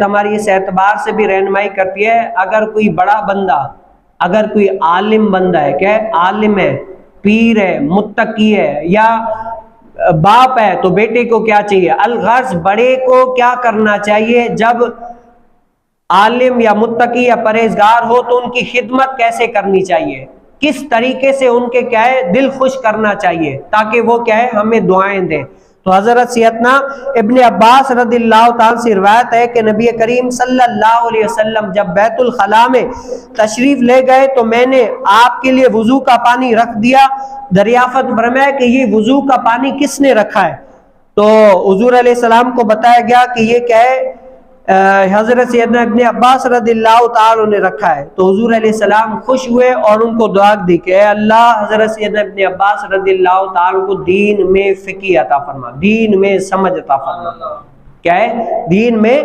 ہماری اس اعتبار سے بھی رہنمائی کرتی ہے، اگر کوئی بڑا بندہ، اگر کوئی عالم بندہ ہے، کہ عالم ہے، پیر ہے، متقی ہے، یا باپ ہے، تو بیٹے کو کیا چاہیے؟ الغرض بڑے کو کیا کرنا چاہیے؟ جب عالم یا متقی یا پرہیزگار ہو تو ان کی خدمت کیسے کرنی چاہیے، کس طریقے سے ان کے کیا ہے دل خوش کرنا چاہیے، تاکہ وہ کیا ہے ہمیں دعائیں دیں۔ تو حضرت سیدنا ابن عباس رضی اللہ تعالیٰ سے روایت ہے کہ نبی کریم صلی اللہ علیہ وسلم جب بیت الخلاء میں تشریف لے گئے تو میں نے آپ کے لیے وضو کا پانی رکھ دیا۔ دریافت فرمایا کہ یہ وضو کا پانی کس نے رکھا ہے؟ تو حضور علیہ السلام کو بتایا گیا کہ یہ کیا ہے حضرت سیدنا ابن عباس رضی اللہ تعالیٰ نے رکھا ہے۔ تو حضور علیہ السلام خوش ہوئے اور ان کو دعا دی کہ اے اللہ حضرت سیدنا ابن عباس رضی اللہ تعالیٰ کو دین میں فقہ عطا فرما، دین میں سمجھ عطا فرما۔ کیا ہے؟ دین میں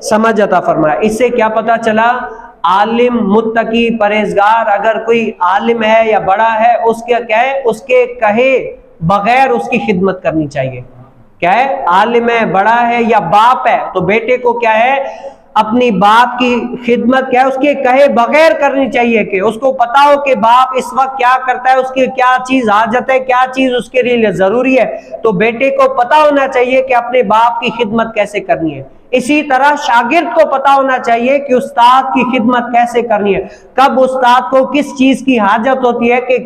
سمجھ عطا فرما۔ اس سے کیا پتہ چلا؟ عالم، متقی، پرہیزگار، اگر کوئی عالم ہے یا بڑا ہے، اس کے کیا ہے اس کے کہے بغیر اس کی خدمت کرنی چاہیے۔ کیا ہے؟ عالم ہے، بڑا ہے یا باپ ہے، تو بیٹے کو کیا ہے اپنی باپ کی خدمت کیا ہے اس کے کہے بغیر کرنی چاہیے، کہ اس کو پتا ہو کہ باپ اس وقت کیا کرتا ہے، اس کی کیا چیز حاجت ہے، کیا چیز اس کے لیے ضروری ہے، تو بیٹے کو پتا ہونا چاہیے کہ اپنے باپ کی خدمت کیسے کرنی ہے۔ اسی طرح شاگرد کو پتا ہونا چاہیے کہ استاد کی خدمت کیسے کرنی ہے، کب استاد کو کس چیز کی حاجت ہوتی ہے کہ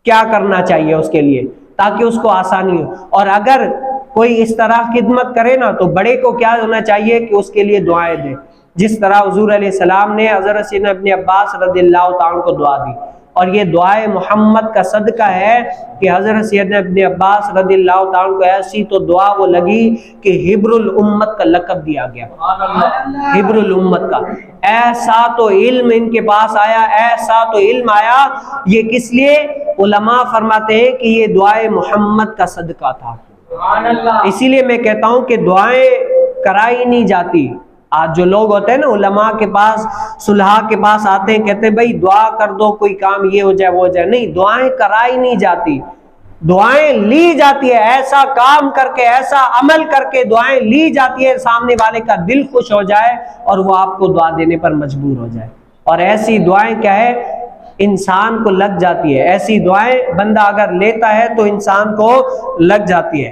کیا کرنا چاہیے اس کے لیے، تاکہ اس کو آسانی ہو۔ اور اگر کوئی اس طرح خدمت کرے نا تو بڑے کو کیا ہونا چاہیے کہ اس کے لیے دعائیں دے، جس طرح حضور علیہ السلام نے حضرت سیدنا ابن عباس رضی اللہ تعالیٰ کو دعا دی۔ اور یہ دعائے محمد کا صدقہ ہے کہ حضرت سیدنا ابن عباس رضی اللہ تعالیٰ کو ایسی تو دعا وہ لگی کہ حبر الامت کا لقب دیا گیا، حبر الامت کا۔ ایسا تو علم ان کے پاس آیا، ایسا تو علم آیا، یہ کس لیے؟ علماء فرماتے ہیں کہ یہ دعائے محمد کا صدقہ تھا۔ اسی لیے میں کہتا ہوں کہ دعائیں کرائی نہیں جاتی۔ آج جو لوگ ہوتے ہیں نا علماء کے پاس، صلحاء کے پاس آتے ہیں، کہتے ہیں بھائی دعا کر دو، کوئی کام یہ ہو جائے وہ ہو جائے، نہیں، دعائیں کرائی نہیں جاتی، دعائیں لی جاتی ہے۔ ایسا کام کر کے، ایسا عمل کر کے دعائیں لی جاتی ہے، سامنے والے کا دل خوش ہو جائے اور وہ آپ کو دعا دینے پر مجبور ہو جائے۔ اور ایسی دعائیں کیا ہے انسان کو لگ جاتی ہے، ایسی دعائیں بندہ اگر لیتا ہے تو انسان کو لگ جاتی ہے۔